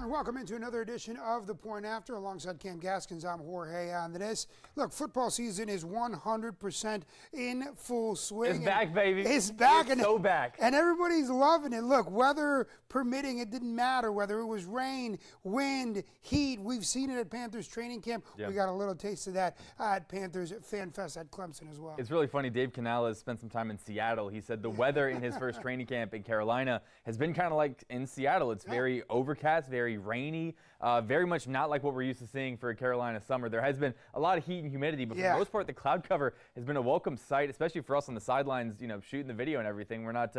And welcome into another edition of The Point After. Alongside Cam Gaskins, I'm Jorge on this. Look, football season is 100% in full swing. It's back, baby. It's back. It's so back. And everybody's loving it. Look, weather permitting, it didn't matter whether it was rain, wind, heat. We've seen it at Panthers training camp. Yeah. We got a little taste of that at Panthers Fan Fest at Clemson as well. It's really funny. Dave Canales spent some time in Seattle. He said the weather in his first training camp in Carolina has been kind of like in Seattle. It's very overcast, very rainy, very much not like what we're used to seeing for a Carolina summer. There has been a lot of heat and humidity, but for the most part, the cloud cover has been a welcome sight, especially for us on the sidelines, shooting the video and everything. We're not,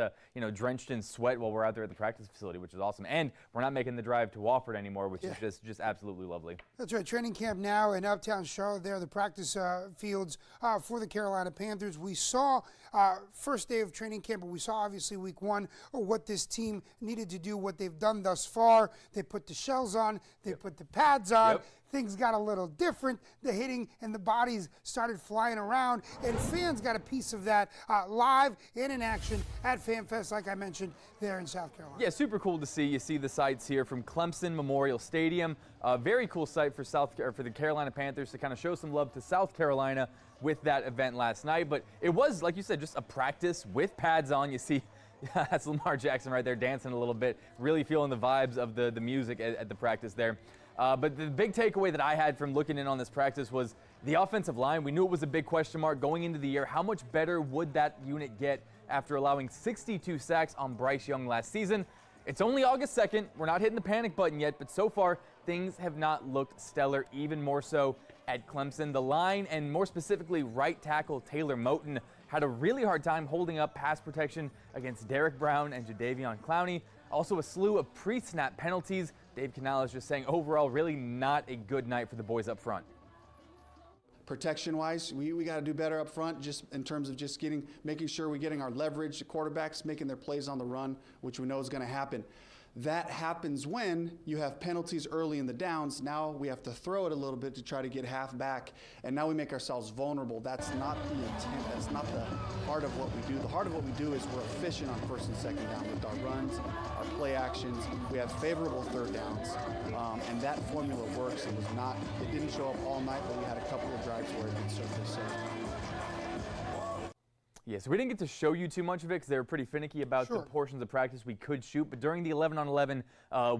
drenched in sweat while we're out there at the practice facility, which is awesome. And we're not making the drive to Wofford anymore, which is just absolutely lovely. That's right. Training camp now in uptown Charlotte. There, the practice fields for the Carolina Panthers. We saw first day of training camp, but we saw obviously week one what this team needed to do, what they've done thus far. They put the shells on, they put the pads on. Things got a little different. The hitting and the bodies started flying around, and fans got a piece of that live and in action at Fan Fest, like I mentioned, there in South Carolina. Yeah, super cool to see. You see the sights here from Clemson Memorial Stadium. Very cool sight for the Carolina Panthers to kind of show some love to South Carolina with that event last night. But it was, like you said, just a practice with pads on. You see, that's Lamar Jackson right there dancing a little bit, really feeling the vibes of the music at the practice there. But the big takeaway that I had from looking in on this practice was the offensive line. We knew it was a big question mark going into the year. How much better would that unit get after allowing 62 sacks on Bryce Young last season? It's only August 2nd. We're not hitting the panic button yet, but so far things have not looked stellar, even more so at Clemson. The line, and more specifically right tackle Taylor Moton, had a really hard time holding up pass protection against Derek Brown and Jadeveon Clowney. Also a slew of pre-snap penalties. Dave Canales just saying overall really not a good night for the boys up front. Protection-wise, we got to do better up front, just in terms of just making sure we're getting our leverage, the quarterbacks making their plays on the run, which we know is going to happen. That happens when you have penalties early in the downs. Now we have to throw it a little bit to try to get half back, and now we make ourselves vulnerable. That's not the intent. That's not the heart of what we do. The heart of what we do is we're efficient on first and second down with our runs, our play actions. We have favorable third downs, and that formula works. It didn't show up all night, but we had a couple of drives where it did surface. Yeah, so we didn't get to show you too much of it because they were pretty finicky about the portions of practice we could shoot. But during the 11-on-11,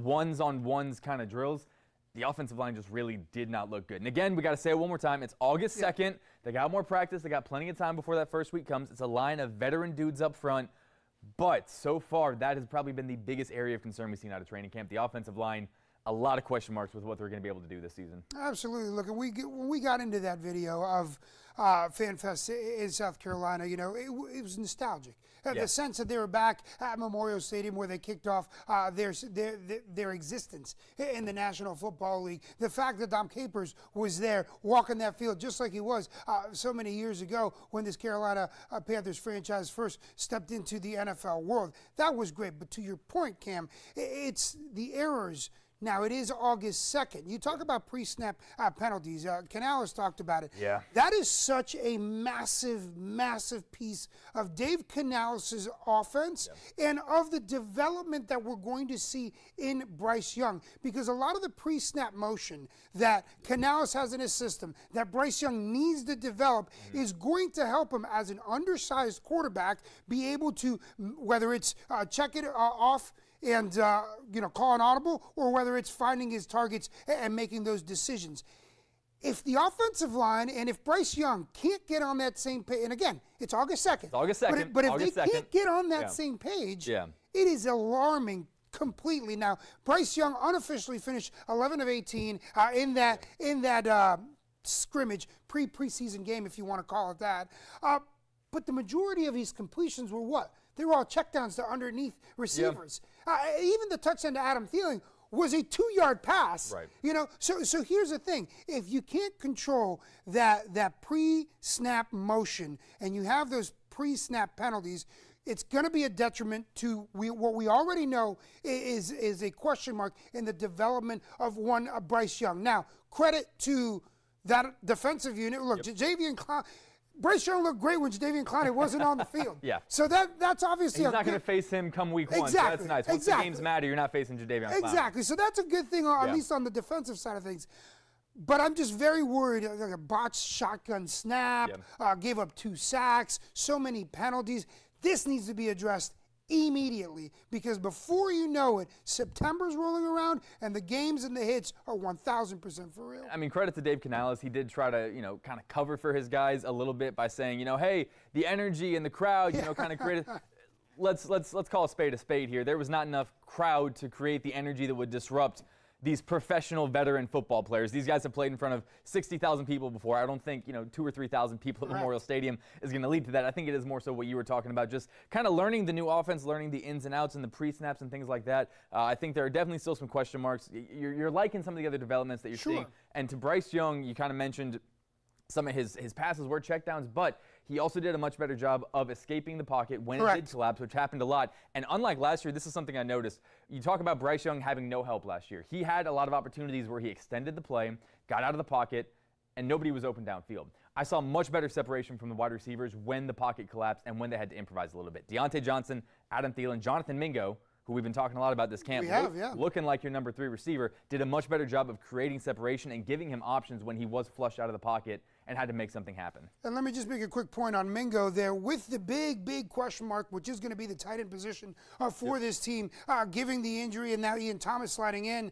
ones-on-ones kind of drills, the offensive line just really did not look good. And again, we got to say it one more time. It's August 2nd. They got more practice. They got plenty of time before that first week comes. It's a line of veteran dudes up front. But so far, that has probably been the biggest area of concern we've seen out of training camp. The offensive line, a lot of question marks with what they're going to be able to do this season. Absolutely. Look, when we got into that video of Fan Fest in South Carolina, it was nostalgic. The sense that they were back at Memorial Stadium where they kicked off their existence in the National Football League. The fact that Dom Capers was there walking that field just like he was so many years ago when this Carolina Panthers franchise first stepped into the NFL world. That was great. But to your point, Cam, it's the errors. Now, it is August 2nd. You talk about pre-snap penalties. Canales talked about it. Yeah. That is such a massive, massive piece of Dave Canales' offense and of the development that we're going to see in Bryce Young. Because a lot of the pre-snap motion that Canales has in his system that Bryce Young needs to develop is going to help him as an undersized quarterback be able to, whether it's check it off and call an audible, or whether it's finding his targets and making those decisions. If the offensive line and if Bryce Young can't get on that same page, and again, it's August 2nd. It's August 2nd. But if they can't get on that same page, it is alarming completely. Now, Bryce Young unofficially finished 11 of 18 in that scrimmage, preseason game, if you want to call it that. But the majority of his completions were what? They were all checkdowns to underneath receivers. Even the touchdown to Adam Thielen was a 2-yard pass. Right. So here's the thing. If you can't control that pre-snap motion and you have those pre-snap penalties, it's going to be a detriment to what we already know is a question mark in the development of Bryce Young. Now, credit to that defensive unit. Look, Jadeveon Clowney, Bryce Young looked great when Jadeveon Clowney wasn't on the field. Yeah. So that's obviously He's not going to face him come week 1. So that's nice. Once the games matter, you're not facing Jadeveon Clowney. Exactly. So that's a good thing, at least on the defensive side of things. But I'm just very worried. Like a botched shotgun snap, gave up 2 sacks, so many penalties. This needs to be addressed immediately, because before you know it, September's rolling around and the games and the hits are 1,000% for real. I mean, credit to Dave Canales. He did try to, kind of cover for his guys a little bit by saying, hey, the energy in the crowd, kind of created. Let's call a spade here. There was not enough crowd to create the energy that would disrupt these professional veteran football players. These guys have played in front of 60,000 people before. I don't think, 2,000 or 3,000 people at Memorial Stadium is going to lead to that. I think it is more so what you were talking about, just kind of learning the new offense, learning the ins and outs and the pre-snaps and things like that. I think there are definitely still some question marks. You're liking some of the other developments that you're seeing. And to Bryce Young, you kind of mentioned some of his passes were checkdowns, but he also did a much better job of escaping the pocket when it did collapse, which happened a lot. And unlike last year, this is something I noticed. You talk about Bryce Young having no help last year. He had a lot of opportunities where he extended the play, got out of the pocket, and nobody was open downfield. I saw much better separation from the wide receivers when the pocket collapsed and when they had to improvise a little bit. Deontay Johnson, Adam Thielen, Jonathan Mingo, who we've been talking a lot about this camp, looking like your number 3 receiver, did a much better job of creating separation and giving him options when he was flushed out of the pocket and had to make something happen. And let me just make a quick point on Mingo there, with the big question mark, which is going to be the tight end position for this team, giving the injury and now Ian Thomas sliding in.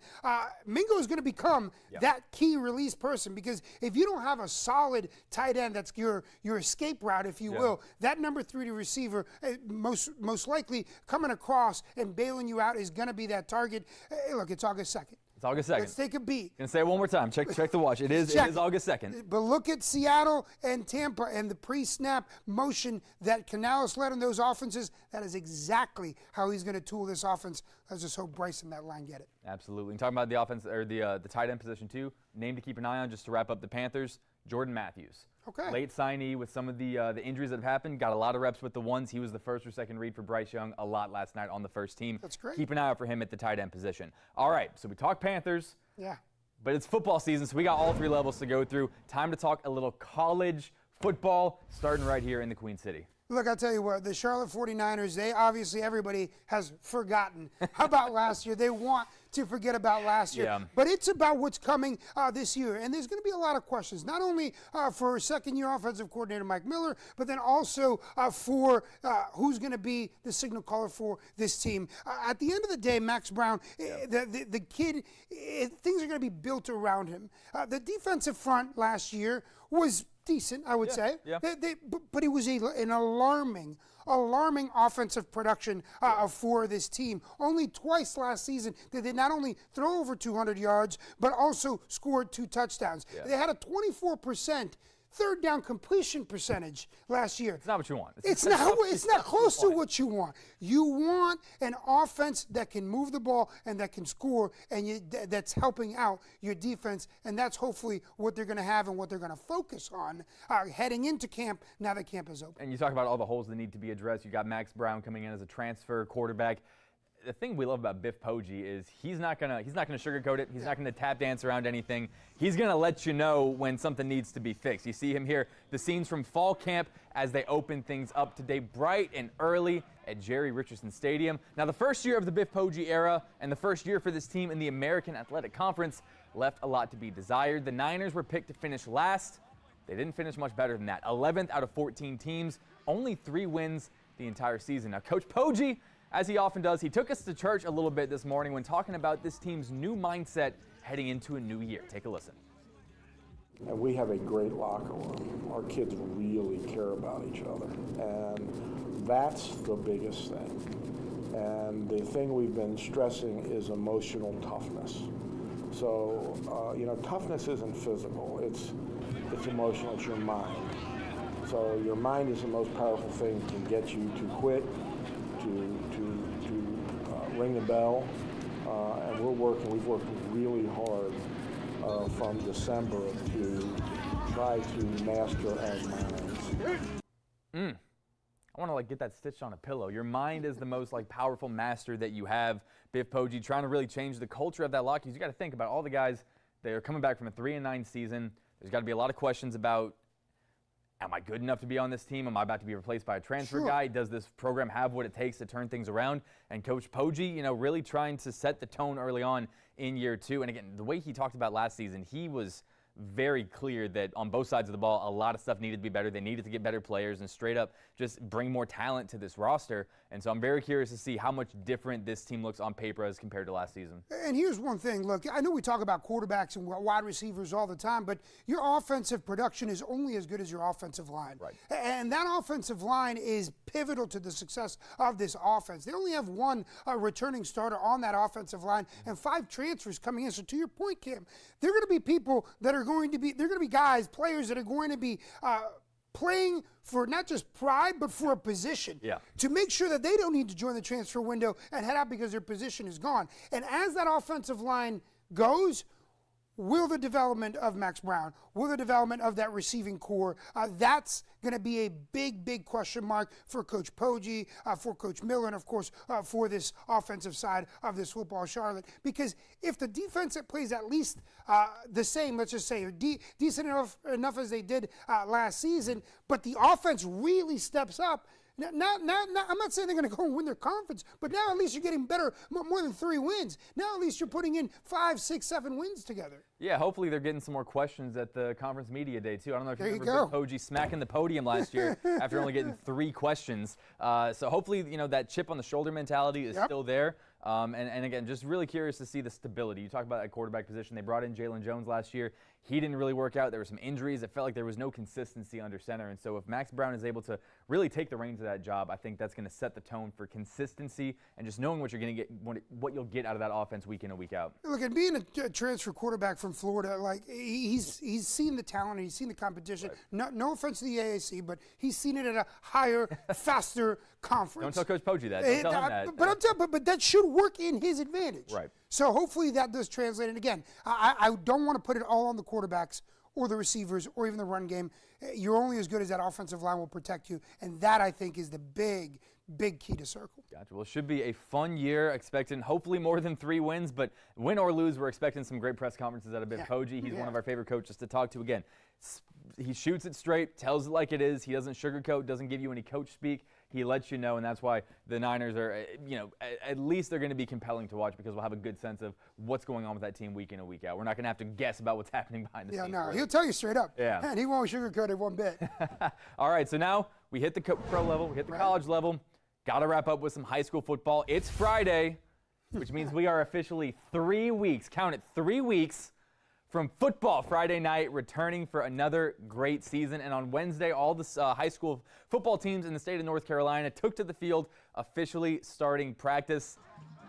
Mingo is going to become that key release person, because if you don't have a solid tight end that's your escape route, if you will, that number 3 receiver, most likely coming across and bailing you out, is going to be that target. Look, it's August 2nd. It's August 2nd. Let's take a beat. Gonna say it one more time. Check the watch. It is August 2nd. But look at Seattle and Tampa and the pre-snap motion that Canales led in those offenses. That is exactly how he's going to tool this offense. Let's just hope Bryce and that line get it. Absolutely. And talking about the offense, or the tight end position too, name to keep an eye on just to wrap up the Panthers, Jordan Matthews. Okay. Late signee with some of the injuries that have happened. Got a lot of reps with the ones. He was the first or second read for Bryce Young a lot last night on the first team. That's great. Keep an eye out for him at the tight end position. All right, so we talked Panthers. Yeah. But it's football season, so we got all 3 levels to go through. Time to talk a little college football, starting right here in the Queen City. Look, I'll tell you what, the Charlotte 49ers, they obviously, everybody has forgotten about last year. They want to forget about last year. Yeah. But it's about what's coming this year. And there's going to be a lot of questions, not only for second-year offensive coordinator Mike Miller, but then also for who's going to be the signal caller for this team. At the end of the day, Max Brown, the kid, things are going to be built around him. The defensive front last year was decent, I would say. Yeah. But it was an alarming offensive production for this team. Only twice last season did they not only throw over 200 yards, but also scored 2 touchdowns. Yeah. They had a 24% third down completion percentage last year. It's not what you want. It's not close to what you want. You want an offense that can move the ball and that can score, and that's helping out your defense, and that's hopefully what they're going to have and what they're going to focus on heading into camp now that camp is open. And you talk about all the holes that need to be addressed. You got Max Brown coming in as a transfer quarterback. The thing we love about Biff Poggi is he's not gonna sugarcoat it. He's not gonna tap dance around anything. He's gonna let you know when something needs to be fixed. You see him here, the scenes from fall camp as they open things up today, bright and early at Jerry Richardson Stadium. Now, the first year of the Biff Poggi era and the first year for this team in the American Athletic Conference left a lot to be desired. The Niners were picked to finish last. They didn't finish much better than that. 11th out of 14 teams, only 3 wins the entire season. Now, Coach Poggi, as he often does, he took us to church a little bit this morning when talking about this team's new mindset heading into a new year. Take a listen. And we have a great locker room. Our kids really care about each other, and that's the biggest thing. And the thing we've been stressing is emotional toughness. So, toughness isn't physical. It's emotional. It's your mind. So your mind is the most powerful thing to get you to quit, to ring the bell, and we've worked really hard from December to try to master our minds. I want to get that stitched on a pillow. Your mind is the most powerful master that you have. Biff Poggi trying to really change the culture of that locker. You got to think about all the guys that are coming back from a 3-9 season. There's got to be a lot of questions about am I good enough to be on this team? Am I about to be replaced by a transfer Sure. guy? Does this program have what it takes to turn things around? And Coach Poggi, really trying to set the tone early on in year 2. And again, the way he talked about last season, he was very clear that on both sides of the ball, a lot of stuff needed to be better. They needed to get better players and straight up just bring more talent to this roster. And so I'm very curious to see how much different this team looks on paper as compared to last season. And here's one thing. Look, I know we talk about quarterbacks and wide receivers all the time, but your offensive production is only as good as your offensive line. Right. And that offensive line is pivotal to the success of this offense. They only have one returning starter on that offensive line and 5 transfers coming in. So to your point, Cam, they're going to be people that are going to be, they're going to be guys, players that are going to be playing for not just pride, but for a position. Yeah. To make sure that they don't need to join the transfer window and head out because their position is gone. And as that offensive line goes, will the development of Max Brown, will the development of that receiving core, that's going to be a big, big question mark for Coach Poggi, for Coach Miller, and of course for this offensive side of this football Charlotte. Because if the defense that plays at least the same, let's just say, decent enough as they did last season, but the offense really steps up, I'm not saying they're going to go and win their conference, but now at least you're getting better, more than 3 wins. Now at least you're putting in 5, 6, 7 wins together. Yeah, hopefully they're getting some more questions at the conference media day, too. I don't know if you There you remember go. Poggi smacking the podium last year after only getting 3 questions. So hopefully, that chip on the shoulder mentality is still there. And again, just really curious to see the stability. You talk about that quarterback position. They brought in Jalen Jones last year. He didn't really work out. There were some injuries. It felt like there was no consistency under center. And so if Max Brown is able to really take the reins of that job, I think that's going to set the tone for consistency and just knowing what you're going to get, what you'll get out of that offense week in and week out. Look, and being a transfer quarterback from Florida, like he's seen the talent, he's seen the competition. Right. No offense to the AAC, but he's seen it at a higher, faster conference. Don't tell Coach Poggi that. Don't tell him that. But that should work in his advantage. Right. So hopefully that does translate. And again, I don't want to put it all on the quarterbacks or the receivers or even the run game. You're only as good as that offensive line will protect you. And that, I think, is the big key to circle. Gotcha. Well, it should be a fun year, expecting hopefully more than 3 wins, but win or lose, we're expecting some great press conferences out of Bill Poggi. He's one of our favorite coaches to talk to. Again, he shoots it straight, tells it like it is. He doesn't sugarcoat, doesn't give you any coach speak. He lets you know, and that's why the Niners are, at least they're going to be compelling to watch because we'll have a good sense of what's going on with that team week in and week out. We're not going to have to guess about what's happening behind the scenes. Yeah, no, he'll tell you straight up. Yeah. And he won't sugarcoat it one bit. All right, so now we hit the pro level, we hit the college level. Got to wrap up with some high school football. It's Friday, which means we are officially 3 weeks, count it, 3 weeks from football Friday night, returning for another great season. And on Wednesday, all the high school football teams in the state of North Carolina took to the field, officially starting practice.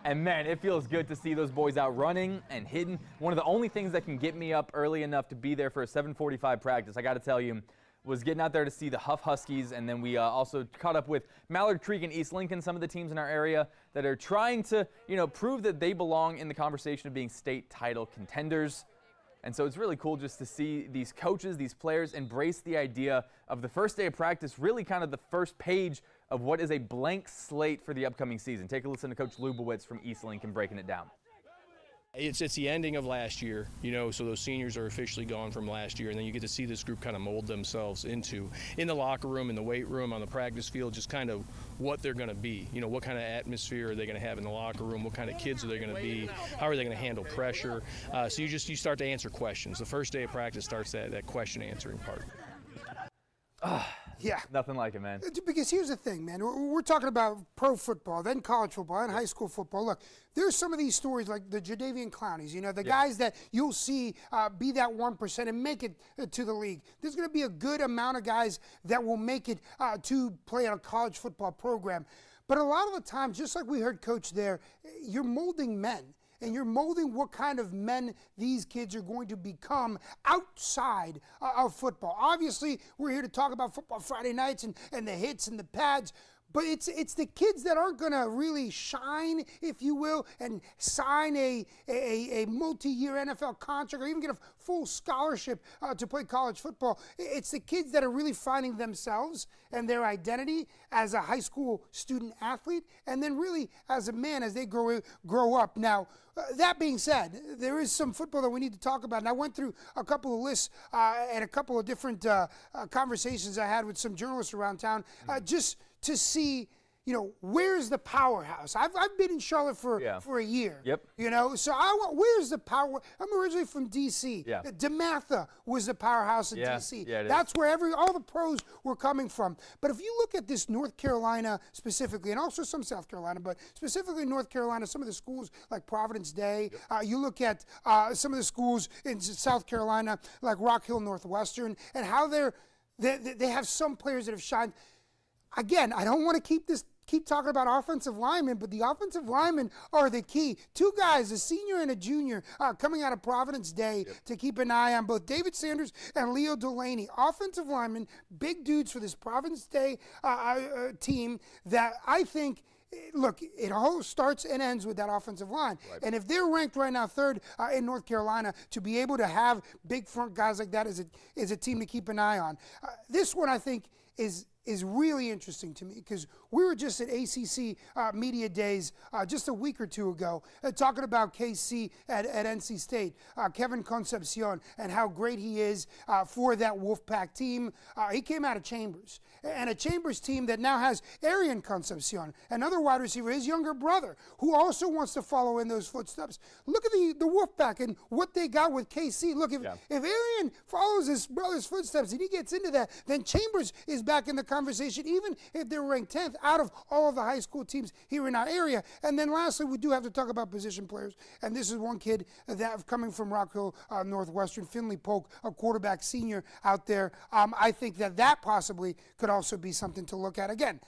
And man, it feels good to see those boys out running and hitting. One of the only things that can get me up early enough to be there for a 7:45 practice, I got to tell you, was getting out there to see the Huff Huskies, and then we also caught up with Mallard Creek and East Lincoln, some of the teams in our area that are trying to, prove that they belong in the conversation of being state title contenders. And so it's really cool just to see these coaches, these players embrace the idea of the first day of practice, really kind of the first page of what is a blank slate for the upcoming season. Take a listen to Coach Lubowitz from East Lincoln breaking it down. It's the ending of last year, so those seniors are officially gone from last year, and then you get to see this group kind of mold themselves in the locker room, in the weight room, on the practice field, just kind of what they're going to be. What kind of atmosphere are they going to have in the locker room? What kind of kids are they going to be? How are they going to handle pressure? So you start to answer questions. The first day of practice starts that question answering part. Yeah. Nothing like it, man. Because here's the thing, man. We're talking about pro football, then college football, and high school football. Look, there's some of these stories like the Jadavian Clownies, the guys that you'll see be that 1% and make it to the league. There's going to be a good amount of guys that will make it to play on a college football program. But a lot of the times, just like we heard Coach there, you're molding men. And you're molding what kind of men these kids are going to become outside of football. Obviously, we're here to talk about football Friday nights and the hits and the pads, But it's the kids that aren't going to really shine, if you will, and sign a multi-year NFL contract or even get a full scholarship to play college football. It's the kids that are really finding themselves and their identity as a high school student athlete, and then really as a man as they grow up. Now, that being said, there is some football that we need to talk about. And I went through a couple of lists and a couple of different conversations I had with some journalists around town just to see, where's the powerhouse? I've been in Charlotte for a year. Yep. So where's the power? I'm originally from D.C. Yeah. DeMatha was the powerhouse in D.C. Yeah, That's where all the pros were coming from. But if you look at this North Carolina specifically, and also some South Carolina, but specifically North Carolina, some of the schools like Providence Day, you look at some of the schools in South Carolina like Rock Hill Northwestern, and how they have some players that have shined. Again, I don't want to keep talking about offensive linemen, but the offensive linemen are the key. Two guys, a senior and a junior, coming out of Providence Day to keep an eye on, both David Sanders and Leo Delaney. Offensive linemen, big dudes for this Providence Day team that I think, look, it all starts and ends with that offensive line. Right. And if they're ranked right now third in North Carolina, to be able to have big front guys like that is a team to keep an eye on. This one, I think, is really interesting to me because we were just at ACC Media Days just a week or two ago talking about KC at NC State, Kevin Concepcion, and how great he is for that Wolfpack team. He came out of Chambers, and a Chambers team that now has Arian Concepcion, another wide receiver, his younger brother, who also wants to follow in those footsteps. Look at the Wolfpack and what they got with KC. Look, if Arian follows his brother's footsteps and he gets into that, then Chambers is back in the conversation, even if they're ranked 10th out of all of the high school teams here in our area. And then lastly, we do have to talk about position players. And this is one kid that coming from Rock Hill Northwestern, Finley Polk, a quarterback senior out there. I think that possibly could also be something to look at. Again,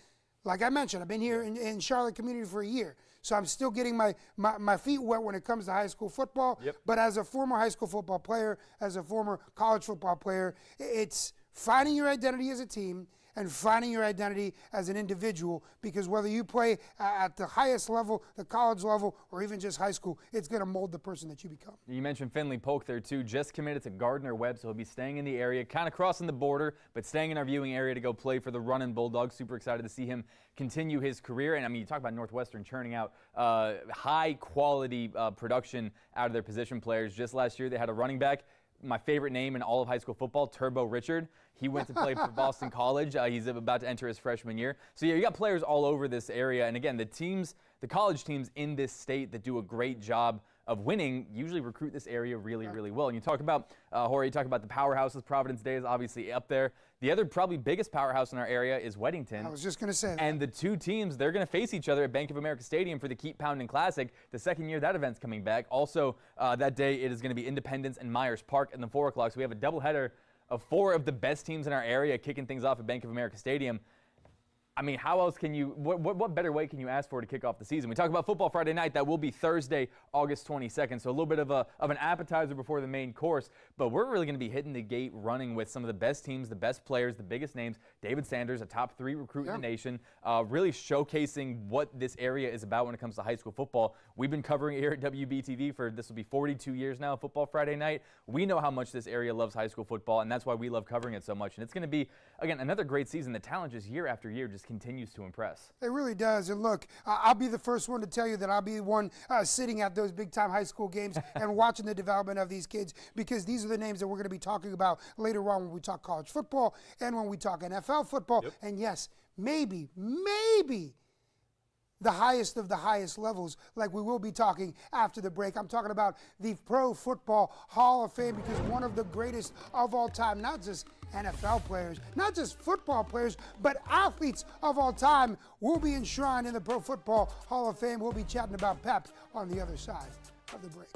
like I mentioned, I've been here in Charlotte community for a year. So I'm still getting my feet wet when it comes to high school football. Yep. But as a former high school football player, as a former college football player, it's finding your identity as a team and finding your identity as an individual, because whether you play at the highest level, the college level, or even just high school, it's going to mold the person that you become. You mentioned Finley Polk there too, just committed to Gardner-Webb, so he'll be staying in the area, kind of crossing the border, but staying in our viewing area to go play for the Runnin' Bulldogs. Super excited to see him continue his career. And I mean, you talk about Northwestern churning out high quality production out of their position players. Just last year they had a running back, my favorite name in all of high school football, Turbo Richard. He went to play for Boston College. He's about to enter his freshman year. So yeah, you got players all over this area. And again, the college teams in this state that do a great job of winning usually recruit this area really, really well. And you talk about, Jorge, you talk about the powerhouses. Providence Day is obviously up there. The other probably biggest powerhouse in our area is Weddington. I was just going to say that. And the two teams, they're going to face each other at Bank of America Stadium for the Keep Pounding Classic. The second year that event's coming back. Also, that day it is going to be Independence and Myers Park at the 4 o'clock. So we have a doubleheader of 4 of the best teams in our area kicking things off at Bank of America Stadium. I mean, how else can you, what better way can you ask for to kick off the season? We talk about Football Friday night. That will be Thursday, August 22nd. So a little bit of an appetizer before the main course. But we're really going to be hitting the gate running with some of the best teams, the best players, the biggest names. David Sanders, a top 3 recruit in the nation, really showcasing what this area is about when it comes to high school football. We've been covering it here at WBTV for, this will be 42 years now, Football Friday night. We know how much this area loves high school football, and that's why we love covering it so much. And it's going to be, again, another great season. The talent just year after year just continues to impress. It really does. And look, I'll be the first one to tell you that I'll be the one sitting at those big-time high school games and watching the development of these kids, because these are the names that we're going to be talking about later on when we talk college football and when we talk NFL football. Yep. And yes, maybe the highest of the highest levels, like we will be talking after the break. I'm talking about the Pro Football Hall of Fame, because one of the greatest of all time, not just NFL players, not just football players, but athletes of all time will be enshrined in the Pro Football Hall of Fame. We'll be chatting about Pep on the other side of the break.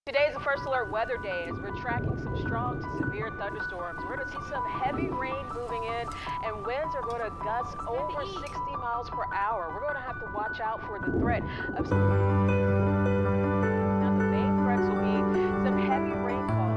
Today is the first alert weather day as we're tracking some strong to severe thunderstorms. We're going to see some heavy rain moving in, and winds are going to gust over 60 miles per hour. We're going to have to watch out for the threat of some... Now, the main threats will be some heavy rainfall.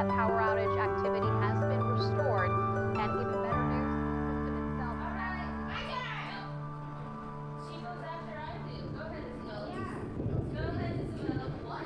power outage activity has been restored. And even better news, the system itself. She goes after I do. Go ahead, Isabel. Go ahead, Isabel. What?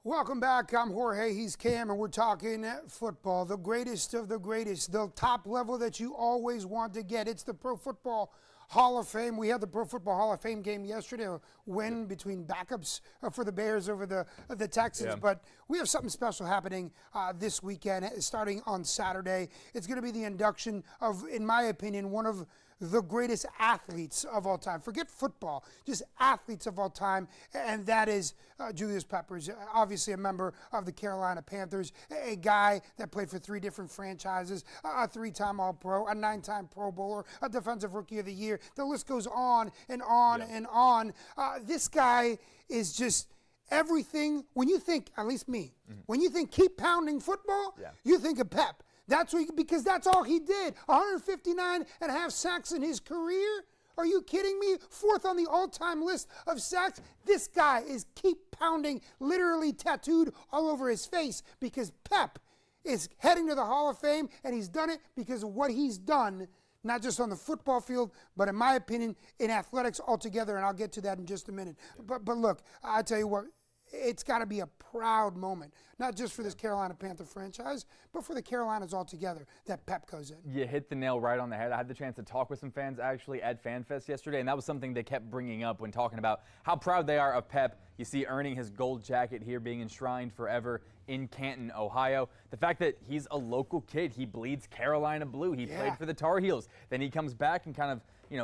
Welcome back. I'm Jorge. He's Cam, and we're talking football, the greatest of the greatest, the top level that you always want to get. It's the Pro Football Hall of Fame. We had the Pro Football Hall of Fame game yesterday, a win between backups for the Bears over the Texans. Yeah. But we have something special happening this weekend, starting on Saturday. It's going to be the induction of, in my opinion, one of the greatest athletes of all time. Forget football, just athletes of all time, and that is Julius Peppers, obviously a member of the Carolina Panthers, a guy that played for 3 different franchises, a 3-time All-Pro, a 9-time Pro Bowler, a Defensive Rookie of the Year. The list goes on and on and on. This guy is just everything. When you think, at least me, when you think keep pounding football, you think of Pep. That's what because that's all he did. 159 and a half sacks in his career. Are you kidding me? 4th on the all-time list of sacks. This guy is keep pounding, literally tattooed all over his face, because Pep is heading to the Hall of Fame, and he's done it because of what he's done, not just on the football field, but in my opinion, in athletics altogether, and I'll get to that in just a minute. But look, I tell you what, it's got to be a proud moment, not just for this Carolina Panther franchise, but for the Carolinas altogether, that Pep goes in. You hit the nail right on the head. I had the chance to talk with some fans actually at FanFest yesterday, and that was something they kept bringing up when talking about how proud they are of Pep. You see earning his gold jacket here, being enshrined forever in Canton, Ohio. The fact that he's a local kid, he bleeds Carolina blue. He played for the Tar Heels. Then he comes back and kind of,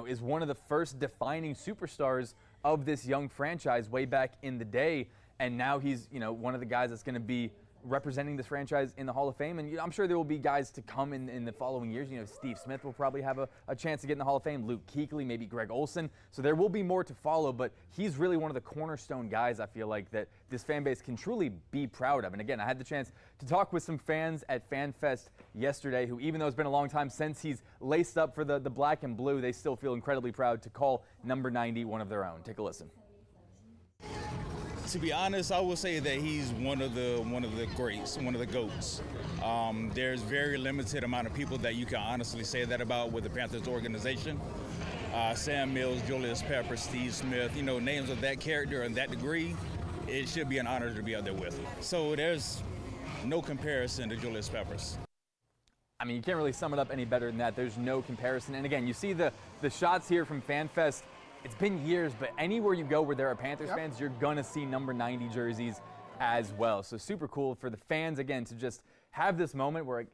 is one of the first defining superstars of this young franchise way back in the day. And now he's, one of the guys that's going to be representing this franchise in the Hall of Fame. And I'm sure there will be guys to come in the following years. Steve Smith will probably have a chance to get in the Hall of Fame. Luke Kuechly, maybe Greg Olsen. So there will be more to follow. But he's really one of the cornerstone guys, I feel like, that this fan base can truly be proud of. And again, I had the chance to talk with some fans at FanFest yesterday who, even though it's been a long time since he's laced up for the black and blue, they still feel incredibly proud to call number 90 one of their own. Take a listen. To be honest, I would say that he's one of the greats, one of the GOATs. There's very limited amount of people that you can honestly say that about with the Panthers organization. Sam Mills, Julius Peppers, Steve Smith, names of that character and that degree, it should be an honor to be out there with. So there's no comparison to Julius Peppers. I mean, you can't really sum it up any better than that. There's no comparison. And again, you see the shots here from FanFest. It's been years, but anywhere you go where there are Panthers fans, you're going to see number 90 jerseys as well. So super cool for the fans, again, to just have this moment where you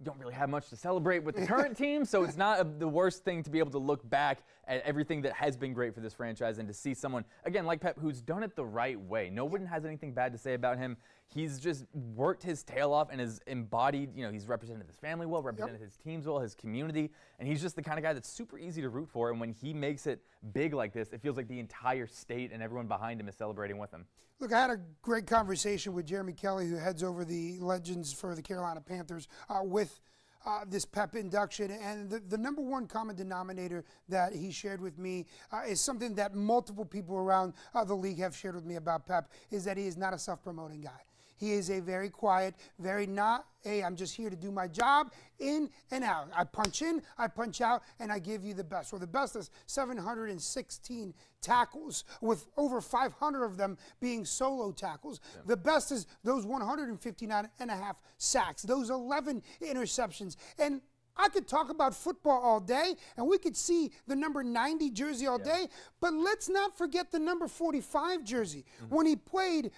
don't really have much to celebrate with the current team, so it's not the worst thing to be able to look back at everything that has been great for this franchise and to see someone, again, like Pep, who's done it the right way. No one has anything bad to say about him. He's just worked his tail off and has embodied, he's represented his family well, represented his teams well, his community, and he's just the kind of guy that's super easy to root for, and when he makes it big like this, it feels like the entire state and everyone behind him is celebrating with him. Look, I had a great conversation with Jeremy Kelly, who heads over the Legends for the Carolina Panthers, with this Pep induction, and the number one common denominator that he shared with me is something that multiple people around the league have shared with me about Pep, is that he is not a self-promoting guy. He is a very quiet, very not, hey, I'm just here to do my job, in and out. I punch in, I punch out, and I give you the best. Well, the best is 716 tackles, with over 500 of them being solo tackles. Yeah. The best is those 159 and a half sacks, those 11 interceptions. And I could talk about football all day, and we could see the number 90 jersey all day, but let's not forget the number 45 jersey. When he played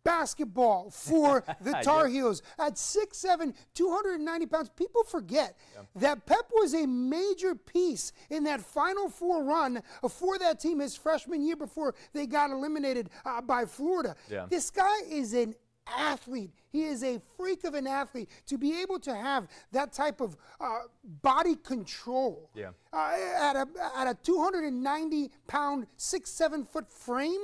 basketball for the Tar Heels at 6'7", 290 pounds. People forget that Pep was a major piece in that Final Four run for that team his freshman year before they got eliminated by Florida. This guy is an athlete. He is a freak of an athlete. To be able to have that type of body control at a 290-pound, 6'7" frame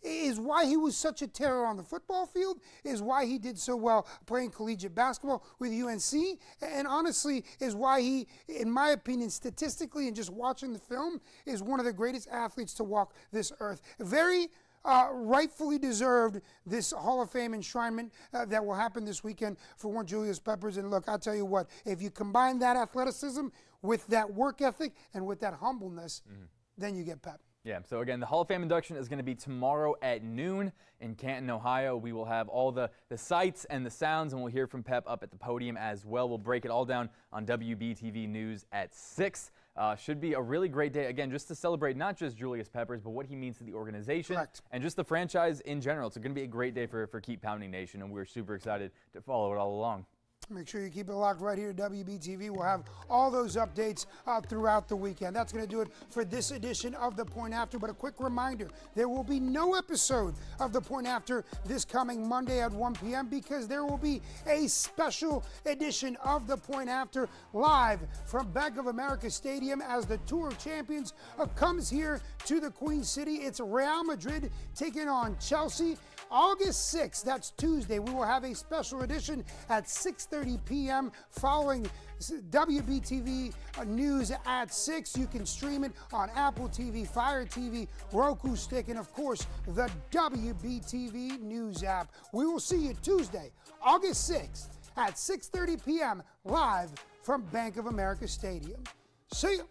is why he was such a terror on the football field, is why he did so well playing collegiate basketball with UNC, and honestly is why he, in my opinion, statistically and just watching the film, is one of the greatest athletes to walk this earth. Very rightfully deserved this Hall of Fame enshrinement that will happen this weekend for one Julius Peppers. And look, I'll tell you what, if you combine that athleticism with that work ethic and with that humbleness, then you get Pep. Yeah, so again, the Hall of Fame induction is going to be tomorrow at noon in Canton, Ohio. We will have all the sights and the sounds, and we'll hear from Pep up at the podium as well. We'll break it all down on WBTV News at 6. Should be a really great day, again, just to celebrate not just Julius Peppers, but what he means to the organization and just the franchise in general. It's going to be a great day for Keep Pounding Nation, and we're super excited to follow it all along. Make sure you keep it locked right here at WBTV. We'll have all those updates throughout the weekend. That's going to do it for this edition of The Point After. But a quick reminder, there will be no episode of The Point After this coming Monday at 1 p.m. because there will be a special edition of The Point After live from Bank of America Stadium as the Tour of Champions comes here to the Queen City. It's Real Madrid taking on Chelsea. August 6th, that's Tuesday, we will have a special edition at 6:30 p.m. following WBTV News at 6. You can stream it on Apple TV, Fire TV, Roku Stick, and of course, the WBTV News app. We will see you Tuesday, August 6th at 6:30 p.m. live from Bank of America Stadium. See you.